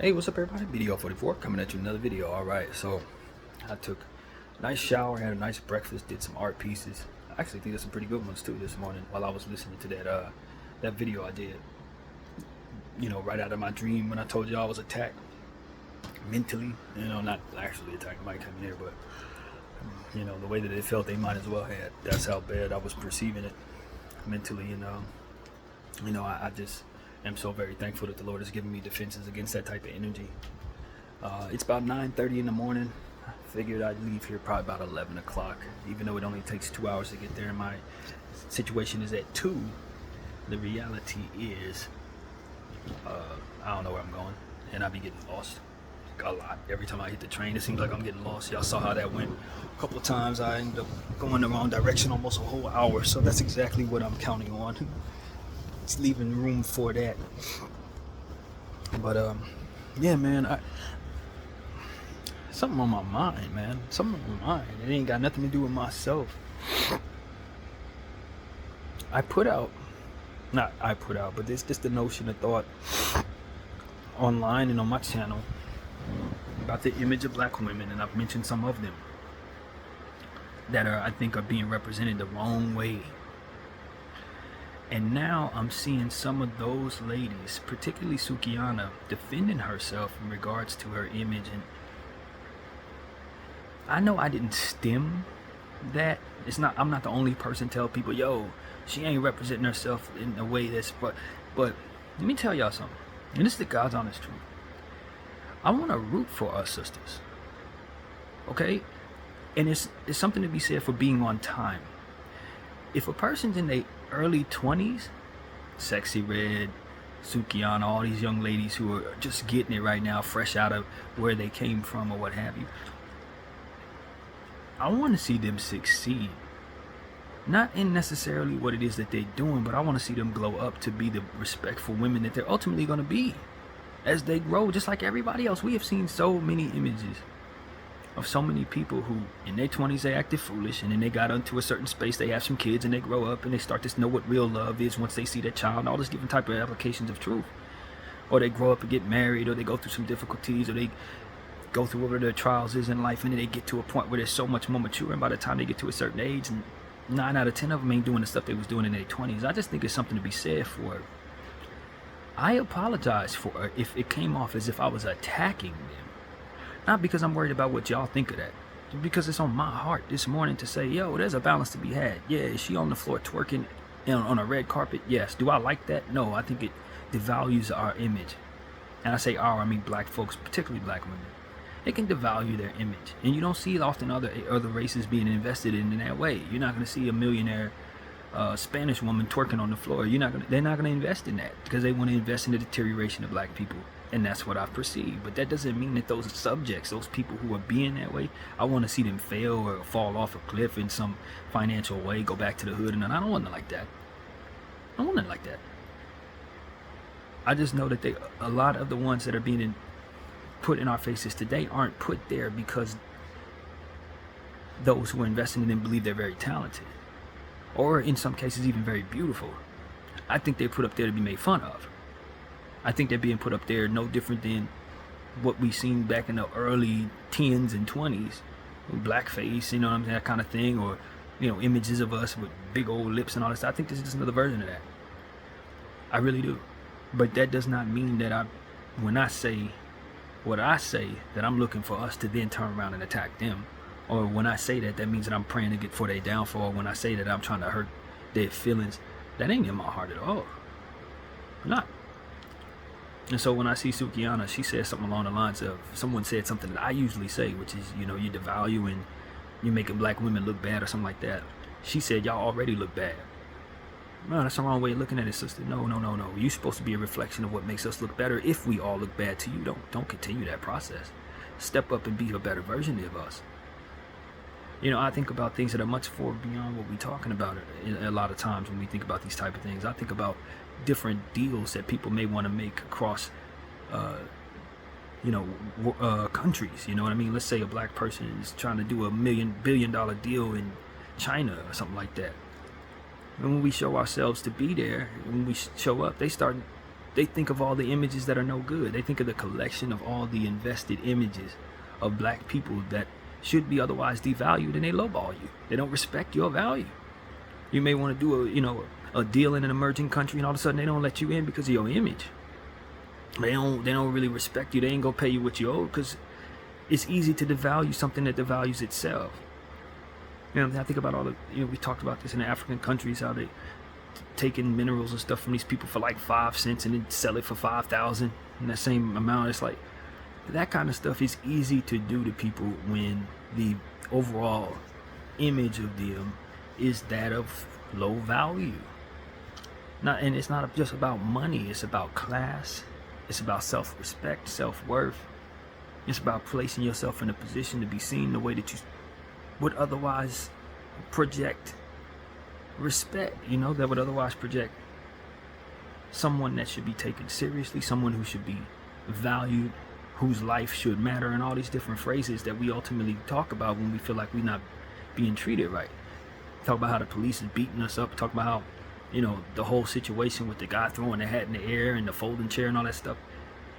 Hey, what's up everybody? BDF 44 coming at you with another video. Alright, so I took a nice shower, had a nice breakfast, did some art pieces. I actually think there's some pretty good ones too this morning while I was listening to that video I did. You know, right out of my dream when I told you I was attacked mentally. You know, not actually attacked, might come in here, but you know, the way that it felt they might as well had. That's how bad I was perceiving it mentally, and you know, I just am so very thankful that the Lord has given me defenses against that type of energy. It's about 9:30 in the morning. I figured I'd leave here probably about 11 o'clock, even though it only takes 2 hours to get there. My situation is at 2. The reality is, I don't know where I'm going, and I be getting lost a lot. Every time I hit the train, it seems like I'm getting lost. Y'all saw how that went. A couple of times I ended up going the wrong direction almost a whole hour, so that's exactly what I'm counting on. It's leaving room for that. But yeah, man, something on my mind, man. Something on my mind. It ain't got nothing to do with myself. But there's just the notion of thought online and on my channel about the image of black women, and I've mentioned some of them that I think are being represented the wrong way. And now I'm seeing some of those ladies, particularly Sukiana, defending herself in regards to her image. And I know I didn't stem that. I'm not the only person to tell people, yo, she ain't representing herself in a way that's, but let me tell y'all something. And this is the God's honest truth. I want to root for us sisters. Okay? And it's something to be said for being on time. If a person's in their early 20s, Sexy Red, Sukiana, all these young ladies who are just getting it right now, fresh out of where they came from or what have you, I want to see them succeed. Not in necessarily what it is that they're doing, but I want to see them glow up to be the respectful women that they're ultimately going to be as they grow, just like everybody else. We have seen so many images of so many people who in their 20s they acted foolish, and then they got into a certain space, they have some kids, and they grow up and they start to know what real love is once they see their child, and all these different type of applications of truth. Or they grow up and get married, or they go through some difficulties, or they go through whatever their trials is in life, and then they get to a point where they're so much more mature, and by the time they get to a certain age, and 9 out of 10 of them ain't doing the stuff they was doing in their 20s. I just think it's something to be said for it. I apologize for it if it came off as if I was attacking them. Not because I'm worried about what y'all think of that. Because it's on my heart this morning to say, yo, there's a balance to be had. Yeah, is she on the floor twerking on a red carpet? Yes. Do I like that? No, I think it devalues our image. And I say our, I mean black folks, particularly black women. It can devalue their image. And you don't see often other races being invested in that way. You're not going to see a millionaire Spanish woman twerking on the floor. They're not going to invest in that because they want to invest in the deterioration of black people. And that's what I perceive. But that doesn't mean that those subjects, those people who are being that way, I want to see them fail or fall off a cliff in some financial way, go back to the hood. And I don't want it like that. I don't want it like that. I just know that a lot of the ones that are being put in our faces today aren't put there because those who are investing in them believe they're very talented. Or in some cases even very beautiful. I think they're put up there to be made fun of. I think they're being put up there no different than what we seen back in the early 10s and 20s. Blackface, you know what I'm saying, that kind of thing. Or, you know, images of us with big old lips and all this. I think this is just another version of that. I really do. But that does not mean that when I say what I say, that I'm looking for us to then turn around and attack them. Or when I say that means that I'm praying to get for their downfall. When I say that I'm trying to hurt their feelings, that ain't in my heart at all. I'm not. And so when I see Sukiana, she says something along the lines of, someone said something that I usually say, which is, you know, you're devaluing, you're making black women look bad or something like that. She said, y'all already look bad. No, that's the wrong way of looking at it, sister. No. You're supposed to be a reflection of what makes us look better. If we all look bad to you, don't continue that process. Step up and be a better version of us. You know, I think about things that are much far beyond what we're talking about a lot of times when we think about these type of things. I think about different deals that people may want to make across, countries. You know what I mean? Let's say a black person is trying to do $1 billion deal in China or something like that. And when we show ourselves to be there, when we show up, they start They think of all the images that are no good. They think of the collection of all the invested images of black people that should be otherwise devalued, and they lowball you. They don't respect your value. You may want to do a deal in an emerging country, and all of a sudden they don't let you in because of your image. They don't really respect you. They ain't gonna pay you what you owe, because it's easy to devalue something that devalues itself. I think about all the, we talked about this in the African countries, how they taking minerals and stuff from these people for like 5 cents and then sell it for 5,000 and that same amount. It's like, that kind of stuff is easy to do to people when the overall image of them is that of low value. And it's not just about money, it's about class, it's about self-respect, self-worth. It's about placing yourself in a position to be seen the way that you would otherwise project respect, that would otherwise project someone that should be taken seriously, someone who should be valued, whose life should matter, and all these different phrases that we ultimately talk about when we feel like we're not being treated right. Talk about how the police is beating us up, talk about how, the whole situation with the guy throwing the hat in the air and the folding chair and all that stuff.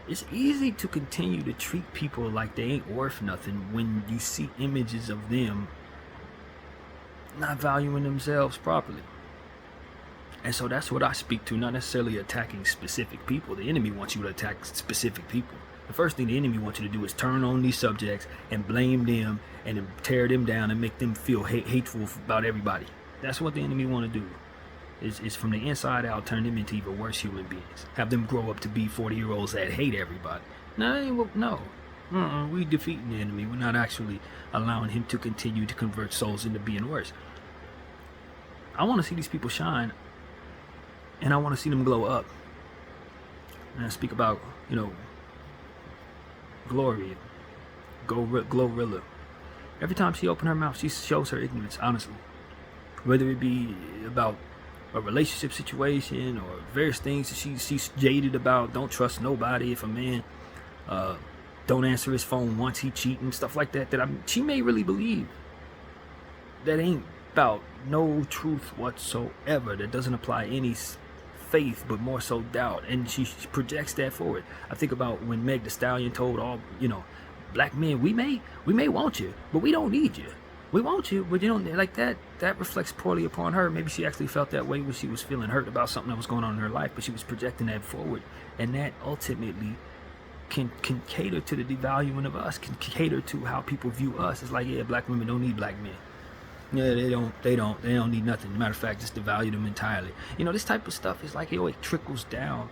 It's easy to continue to treat people like they ain't worth nothing when you see images of them not valuing themselves properly. And so that's what I speak to, not necessarily attacking specific people. The enemy wants you to attack specific people. The first thing the enemy wants you to do is turn on these subjects and blame them and then tear them down and make them feel hateful about everybody. That's what the enemy want to do. Is from the inside out, turn them into even worse human beings. Have them grow up to be 40-year-olds that hate everybody. No. We defeating the enemy. We're not actually allowing him to continue to convert souls into being worse. I want to see these people shine, and I want to see them glow up. And I speak about, Gloria, Glorilla. Every time she opens her mouth, she shows her ignorance, honestly. Whether it be about a relationship situation or various things that she's jaded about. Don't trust nobody. If a man don't answer his phone once, he cheating, stuff like that. She may really believe that ain't about no truth whatsoever. That doesn't apply any faith, but more so doubt, and she projects that forward. I think about when Meg Thee Stallion told all black men, we may want you, but we don't need you. We want you, but you don't like that. That reflects poorly upon her. Maybe she actually felt that way when she was feeling hurt about something that was going on in her life, but she was projecting that forward, and that ultimately can cater to the devaluing of us, can cater to how people view us. It's like, yeah, black women don't need black men. Yeah, they don't need nothing. Matter of fact, just devalue them entirely. This type of stuff is like, it trickles down.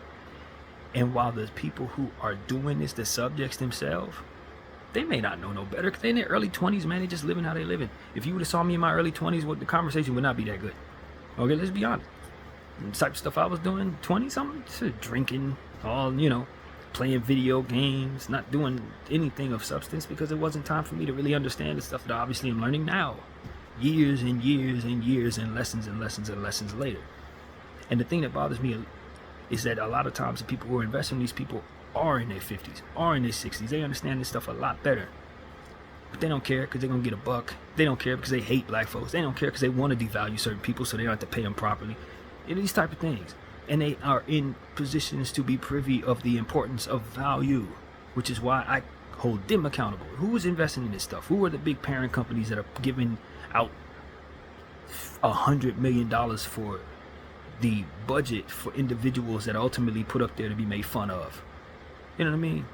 And while the people who are doing this, the subjects themselves, they may not know no better, because they're in their early 20s, man. They just living how they living. If you would have saw me in my early 20s, the conversation would not be that good. Okay, let's be honest. The type of stuff I was doing, 20-something, drinking, all, playing video games, not doing anything of substance, because it wasn't time for me to really understand the stuff that obviously I'm learning now. Years and years and years and lessons and lessons and lessons later. And the thing that bothers me is that a lot of times the people who are investing in these people are in their 50s, are in their 60s. They understand this stuff a lot better. But they don't care because they're going to get a buck. They don't care because they hate black folks. They don't care because they want to devalue certain people so they don't have to pay them properly. These type of things. And they are in positions to be privy of the importance of value, which is why I hold them accountable. Who is investing in this stuff? Who are the big parent companies that are giving out $100 million for the budget for individuals that are ultimately put up there to be made fun of? You know what I mean?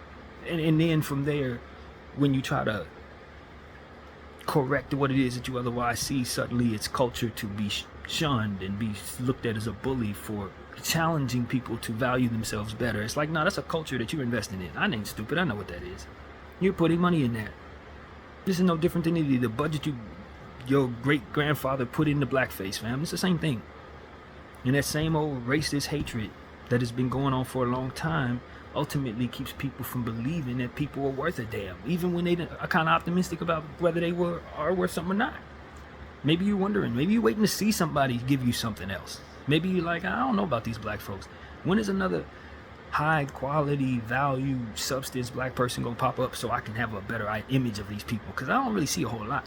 And then from there, when you try to correct what it is that you otherwise see, suddenly it's culture to be shunned and be looked at as a bully for challenging people to value themselves better. It's like, that's a culture that you're investing in. I ain't stupid. I know what that is. You're putting money in there. This is no different than the budget your great-grandfather put into blackface, fam. It's the same thing. And that same old racist hatred that has been going on for a long time ultimately keeps people from believing that people are worth a damn, even when they are kind of optimistic about whether they are worth something or not. Maybe you're wondering, maybe you're waiting to see somebody give you something else. Maybe you're like, I don't know about these black folks. When is another high quality value substance black person gonna pop up so I can have a better image of these people? Because I don't really see a whole lot.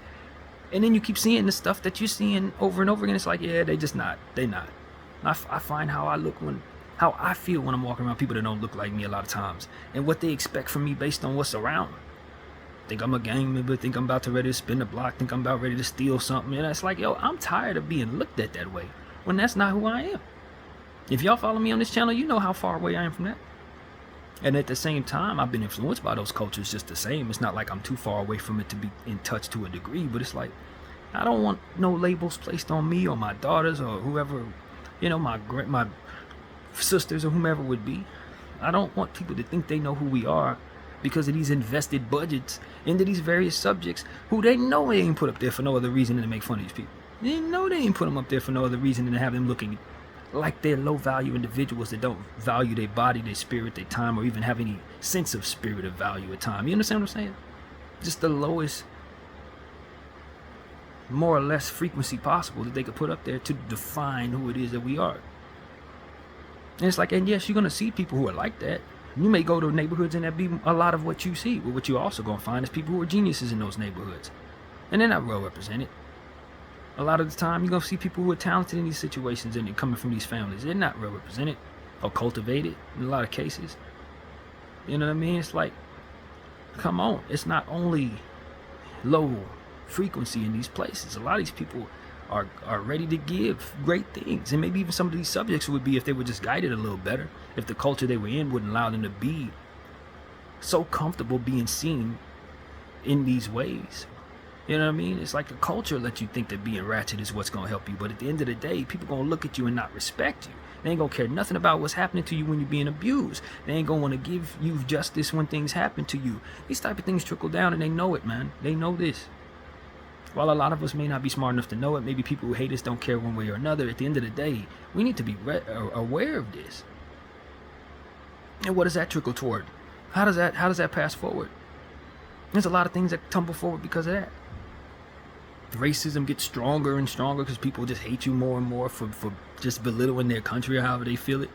And then you keep seeing the stuff that you're seeing over and over again. It's like, yeah, they not. I find how I look when how I feel when I'm walking around people that don't look like me a lot of times, and what they expect from me based on what's around. Think I'm a gang member, think I'm about to ready to spin the block, think I'm about ready to steal something. And it's like, yo, I'm tired of being looked at that way when that's not who I am. If y'all follow me on this channel, you know how far away I am from that. And at the same time, I've been influenced by those cultures just the same. It's not like I'm too far away from it to be in touch to a degree, but it's like, I don't want no labels placed on me or my daughters or whoever, you know, my sisters or whomever would be. I don't want people to think they know who we are because of these invested budgets into these various subjects who they know they ain't put up there for no other reason than to make fun of these people. They know they ain't put them up there for no other reason than to have them looking like they're low value individuals that don't value their body, their spirit, their time, or even have any sense of spirit of value at time. You understand what I'm saying? Just the lowest, more or less frequency possible that they could put up there to define who it is that we are. And it's like, and yes, you're going to see people who are like that. You may go to neighborhoods and that be a lot of what you see. But what you're also going to find is people who are geniuses in those neighborhoods. And they're not well represented. A lot of the time, you're going to see people who are talented in these situations and they're coming from these families. They're not well represented or cultivated in a lot of cases. You know what I mean? It's like, come on. It's not only low frequency in these places. A lot of these people are ready to give great things. And maybe even some of these subjects would be if they were just guided a little better. If the culture they were in wouldn't allow them to be so comfortable being seen in these ways. You know what I mean? It's like the culture lets you think that being ratchet is what's going to help you. But at the end of the day, people going to look at you and not respect you. They ain't going to care nothing about what's happening to you when you're being abused. They ain't going to want to give you justice when things happen to you. These type of things trickle down and they know it, man. They know this. While a lot of us may not be smart enough to know it, maybe people who hate us don't care one way or another. At the end of the day, we need to be aware of this. And what does that trickle toward? How does that pass forward? There's a lot of things that tumble forward because of that. Racism gets stronger and stronger because people just hate you more and more for just belittling their country or however they feel it.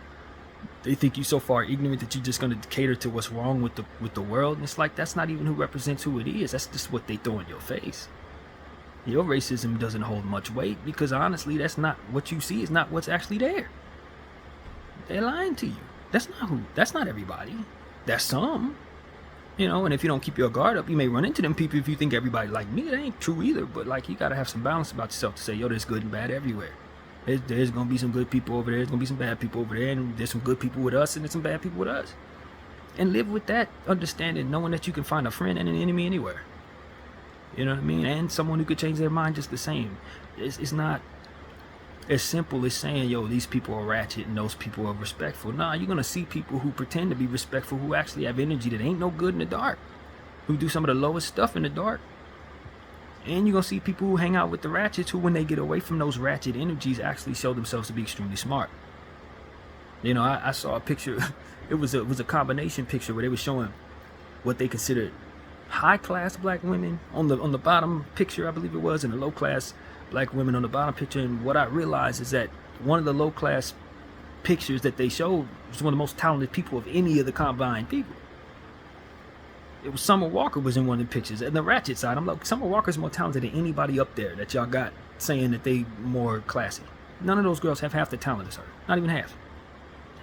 They think you're so far ignorant that you're just going to cater to what's wrong with the world. And it's like, that's not even who represents who it is. That's just what they throw in your face. Your racism doesn't hold much weight because honestly, that's not what you see. Is not what's actually there. They're lying to you. That's not everybody. That's some. You know, and if you don't keep your guard up, you may run into them people if you think everybody like me. That ain't true either. But like, you gotta have some balance about yourself to say, yo, there's good and bad everywhere. There's gonna be some good people over there. There's gonna be some bad people over there, and there's some good people with us, and there's some bad people with us. And live with that understanding, knowing that you can find a friend and an enemy anywhere. You know what I mean? And someone who could change their mind just the same. It's not as simple as saying, yo, these people are ratchet and those people are respectful. Nah, you're going to see people who pretend to be respectful who actually have energy that ain't no good in the dark, who do some of the lowest stuff in the dark. And you're going to see people who hang out with the ratchets who, when they get away from those ratchet energies, actually show themselves to be extremely smart. You know, I saw a picture. It was a combination picture where they were showing what they considered high-class black women on the bottom picture, I believe it was, and the low-class black women on the bottom picture. And what I realized is that one of the low-class pictures that they showed was one of the most talented people of any of the combined people. It was Summer Walker was in one of the pictures. And the ratchet side, I'm like, Summer Walker's more talented than anybody up there that y'all got saying that they more classy. None of those girls have half the talent as her. Not even half.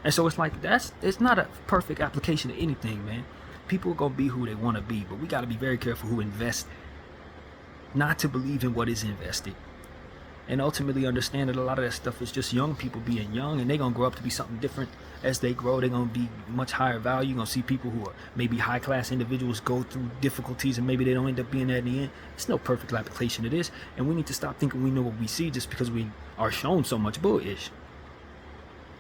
And so it's like, it's not a perfect application of anything, man. People are going to be who they want to be, but we got to be very careful who invest, not to believe in what is invested. And ultimately understand that a lot of that stuff is just young people being young, and they're going to grow up to be something different as they grow. They're going to be much higher value. You're going to see people who are maybe high-class individuals go through difficulties, and maybe they don't end up being that in the end. It's no perfect application of this, and we need to stop thinking we know what we see just because we are shown so much bullish.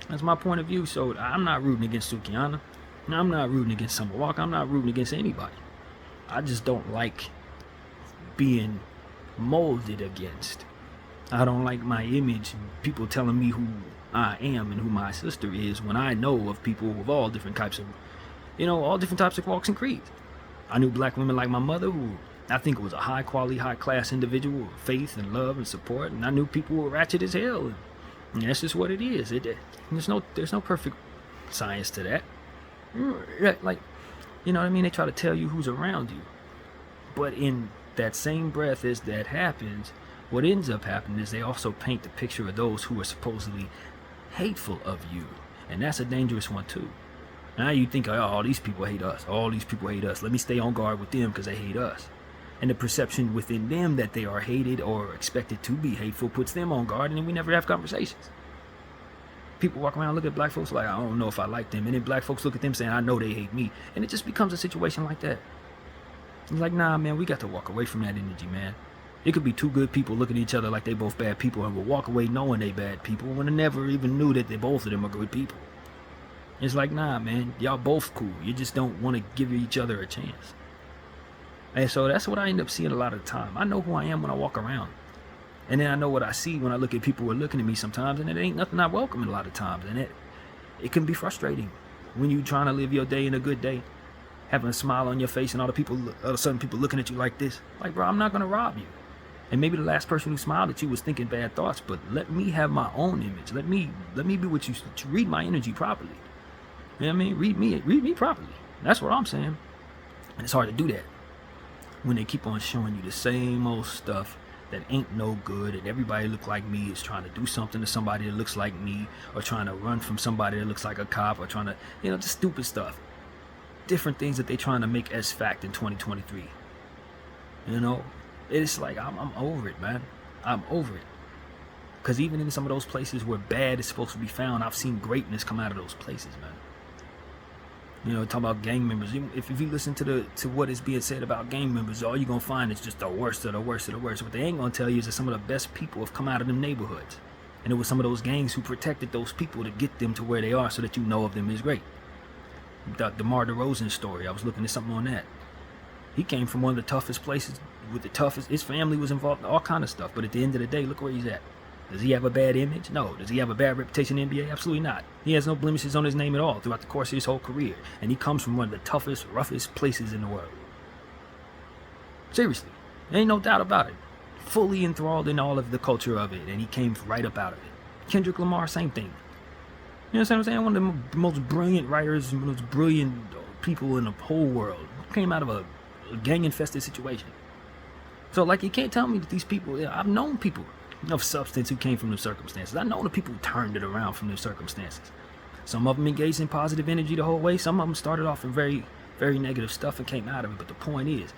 That's my point of view. So I'm not rooting against Sukiana. I'm not rooting against Summer Walker. I'm not rooting against anybody. I just don't like being molded against. I don't like my image, people telling me who I am and who my sister is, when I know of people of all different types of, all different types of walks and creeds. I knew black women like my mother, who I think was a high quality, high class individual with faith and love and support. And I knew people who were ratchet as hell. And that's just what it is. There's no perfect science to that. Like, you know what I mean? They try to tell you who's around you. But in that same breath as that happens, what ends up happening is they also paint the picture of those who are supposedly hateful of you. And that's a dangerous one too. Now you think, oh, these people hate us. All these people hate us. Let me stay on guard with them because they hate us. And the perception within them that they are hated or expected to be hateful puts them on guard, and then we never have conversations. People walk around, look at black folks like, I don't know if I like them. And then black folks look at them saying, I know they hate me. And it just becomes a situation like that. It's like, nah, man, we got to walk away from that energy, man. It could be two good people looking at each other like they both bad people, and we'll walk away knowing they bad people when they never even knew that they both of them are good people. It's like, nah, man, y'all both cool. You just don't want to give each other a chance. And so that's what I end up seeing a lot of the time. I know who I am when I walk around. And then I know what I see when I look at people who are looking at me sometimes, and it ain't nothing I welcome a lot of times. And it can be frustrating when you trying to live your day in a good day, having a smile on your face, and all of a sudden people looking at you like this. Like, bro, I'm not going to rob you. And maybe the last person who smiled at you was thinking bad thoughts, but let me have my own image. Let me be what you read my energy properly. You know what I mean? Read me properly. That's what I'm saying. And it's hard to do that when they keep on showing you the same old stuff that ain't no good, and everybody look like me is trying to do something to somebody that looks like me, or trying to run from somebody that looks like a cop, or trying to, just stupid stuff. Different things that they trying to make as fact in 2023. It's like, I'm over it, man. I'm over it. Because even in some of those places where bad is supposed to be found, I've seen greatness come out of those places, man. Talking about gang members. If you listen to what is being said about gang members, all you're going to find is just the worst of the worst of the worst. What they ain't going to tell you is that some of the best people have come out of them neighborhoods. And it was some of those gangs who protected those people to get them to where they are so that you know of them is great. The DeMar DeRozan story, I was looking at something on that. He came from one of the toughest places with the toughest. His family was involved in all kind of stuff. But at the end of the day, look where he's at. Does he have a bad image? No. Does he have a bad reputation in the NBA? Absolutely not. He has no blemishes on his name at all throughout the course of his whole career. And he comes from one of the toughest, roughest places in the world. Seriously. Ain't no doubt about it. Fully enthralled in all of the culture of it. And he came right up out of it. Kendrick Lamar, same thing. You know what I'm saying? One of the most brilliant writers, one of the most brilliant people in the whole world. Came out of a gang-infested situation. So, you can't tell me that these people... I've known people of substance who came from those circumstances. I know the people who turned it around from those circumstances. Some of them engaged in positive energy the whole way. Some of them started off in very, very negative stuff and came out of it. But the point is,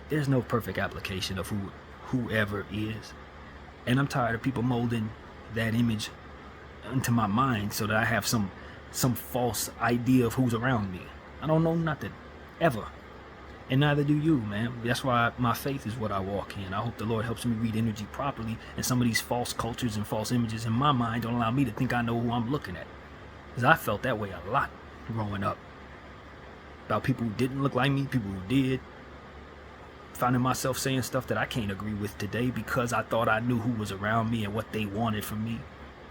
there's no perfect application of whoever is. And I'm tired of people molding that image into my mind so that I have some false idea of who's around me. I don't know nothing. Ever. And neither do you, man. That's why my faith is what I walk in. I hope the Lord helps me read energy properly, and some of these false cultures and false images in my mind don't allow me to think I know who I'm looking at. Because I felt that way a lot growing up. About people who didn't look like me, people who did. Finding myself saying stuff that I can't agree with today because I thought I knew who was around me and what they wanted from me,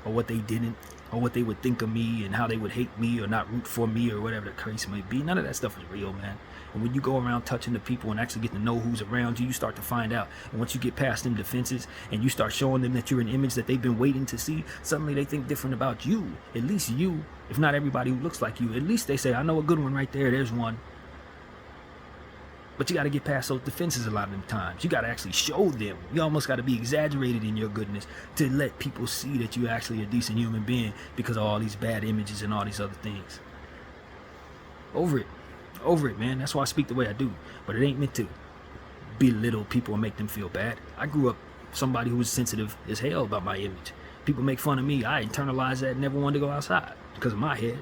or what they didn't, or what they would think of me and how they would hate me or not root for me or whatever the case may be. None of that stuff is real, man. And when you go around touching the people and actually get to know who's around you, you start to find out. And once you get past them defenses and you start showing them that you're an image that they've been waiting to see, suddenly they think different about you. At least you, if not everybody who looks like you. At least they say, I know a good one right there. There's one. But you got to get past those defenses a lot of them times. You got to actually show them. You almost got to be exaggerated in your goodness to let people see that you're actually a decent human being because of all these bad images and all these other things. Over it, man. That's why I speak the way I do. But it ain't meant to belittle people and make them feel bad. I grew up somebody who was sensitive as hell about my image. People make fun of me. I internalized that and never wanted to go outside because of my head.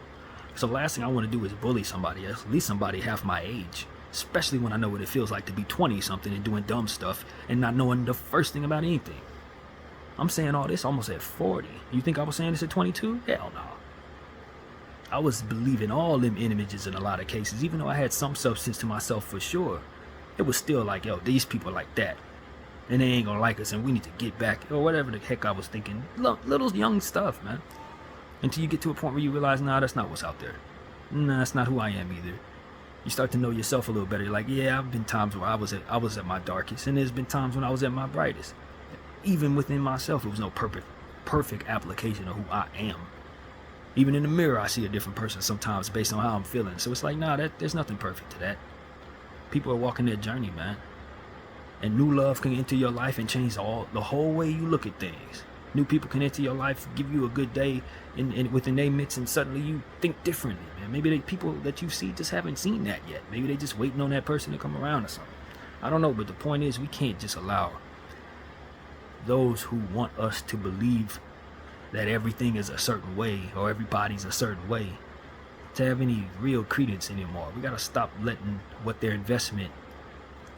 So the last thing I want to do is bully somebody else, at least somebody half my age. Especially when I know what it feels like to be 20-something and doing dumb stuff and not knowing the first thing about anything. I'm saying all this almost at 40. You think I was saying this at 22? Hell no. I was believing all them images in a lot of cases, even though I had some substance to myself for sure. It was still like, yo, these people like that. And they ain't gonna like us and we need to get back. Or whatever the heck I was thinking. Little young stuff, man. Until you get to a point where you realize, nah, that's not what's out there. Nah, that's not who I am either. You start to know yourself a little better. You're like, yeah, I've been times where I was at my darkest, and there's been times when I was at my brightest. Even within myself, it was no perfect application of who I am. Even in the mirror, I see a different person sometimes based on how I'm feeling. So it's like, nah, there's nothing perfect to that. People are walking their journey, man. And new love can enter your life and change the whole way you look at things. New people can enter your life, give you a good day in within their midst, and suddenly you think differently, man. Maybe the people that you see just haven't seen that yet. Maybe they just waiting on that person to come around or something. I don't know, but the point is, we can't just allow those who want us to believe that everything is a certain way or everybody's a certain way to have any real credence anymore. We gotta stop letting what their investment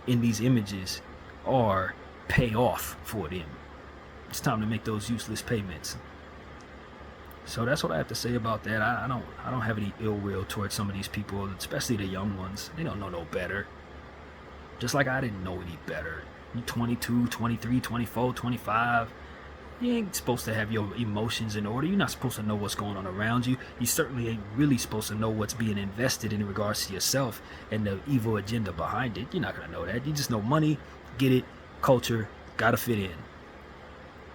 in these images are pay off for them. It's time to make those useless payments. So that's what I have to say about that. I don't have any ill will towards some of these people, especially the young ones. They don't know no better. Just like I didn't know any better. You 22, 23, 24, 25. You ain't supposed to have your emotions in order. You're not supposed to know what's going on around you. You certainly ain't really supposed to know what's being invested in regards to yourself and the evil agenda behind it. You're not going to know that. You just know money, get it, culture, gotta fit in.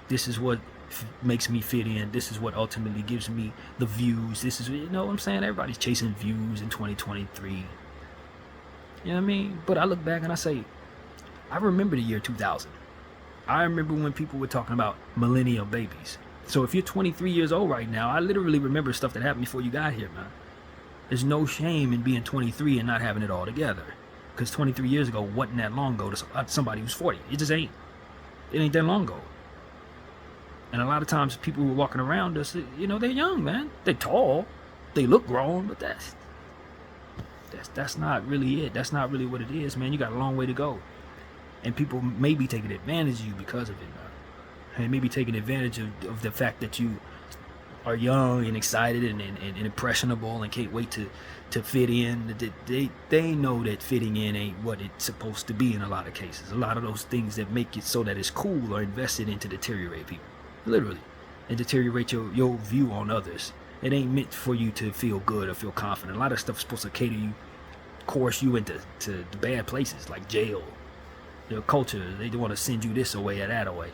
This is what makes me fit in. This is what ultimately gives me the views. This is, you know what I'm saying? Everybody's chasing views in 2023. You know what I mean? But I look back and I say, I remember the year 2000. I remember when people were talking about millennial babies. So if you're 23 years old right now, I literally remember stuff that happened before you got here, man. There's no shame in being 23 and not having it all together. Because 23 years ago wasn't that long ago to somebody who's 40. It just ain't. It ain't that long ago. And a lot of times people who are walking around us, you know, they're young, man. They're tall. They look grown, but that's not really it. That's not really what it is, man. You got a long way to go. And people may be taking advantage of you because of it, man. They may be taking advantage of the fact that you are young and excited and impressionable and can't wait to fit in. They know that fitting in ain't what it's supposed to be in a lot of cases. A lot of those things that make it so that it's cool are invested in to deteriorate people. Literally. And deteriorate your view on others. It ain't meant for you to feel good or feel confident. A lot of stuff is supposed to cater you, coerce you into the bad places like jail. Your culture, they want to send you this away or that away.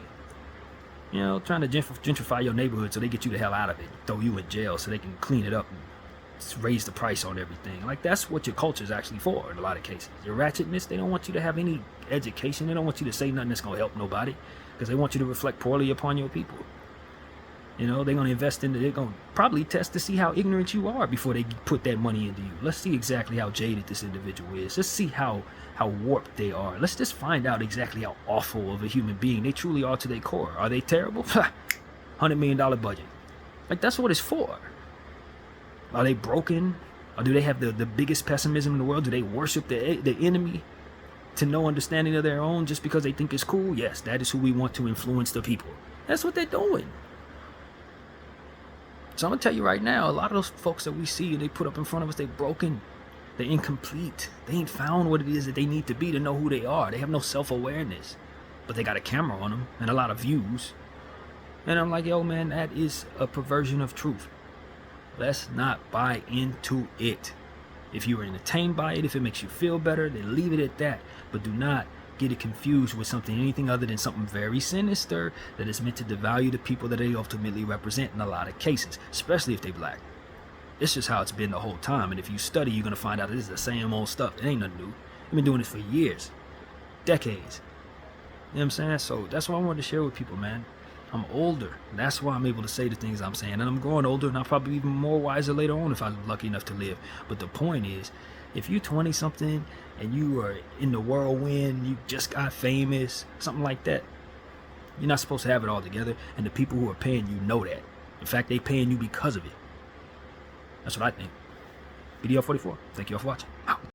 You know, trying to gentrify your neighborhood so they get you the hell out of it, throw you in jail so they can clean it up and raise the price on everything. Like, that's what your culture is actually for in a lot of cases. Your ratchetness, they don't want you to have any education. They don't want you to say nothing that's going to help nobody because they want you to reflect poorly upon your people. You know, they're going to invest in it. They're going to probably test to see how ignorant you are before they put that money into you. Let's see exactly how jaded this individual is. Let's see how warped they are. Let's just find out exactly how awful of a human being they truly are to their core. Are they terrible? $100 million budget. Like, that's what it's for. Are they broken? Or do they have the biggest pessimism in the world? Do they worship the enemy to no understanding of their own just because they think it's cool? Yes, that is who we want to influence the people. That's what they're doing. So I'm going to tell you right now, a lot of those folks that we see and they put up in front of us, they're broken. They're incomplete. They ain't found what it is that they need to be to know who they are. They have no self-awareness. But they got a camera on them and a lot of views. And I'm like, yo, man, that is a perversion of truth. Let's not buy into it. If you are entertained by it, if it makes you feel better, then leave it at that. But do not get it confused with anything other than something very sinister that is meant to devalue the people that they ultimately represent in a lot of cases, especially if they black. It's just how it's been the whole time, and if you study, you're going to find out that this is the same old stuff. It ain't nothing new. We've been doing this for years, decades. You know what I'm saying? So that's what I wanted to share with people, man. I'm older. That's why I'm able to say the things I'm saying, and I'm growing older, and I'll probably be even more wiser later on if I'm lucky enough to live. But the point is, if you're 20-something and you are in the whirlwind, you just got famous, something like that, you're not supposed to have it all together, and the people who are paying you know that. In fact, they paying you because of it. That's what I think. BDF 44. Thank you all for watching. Out.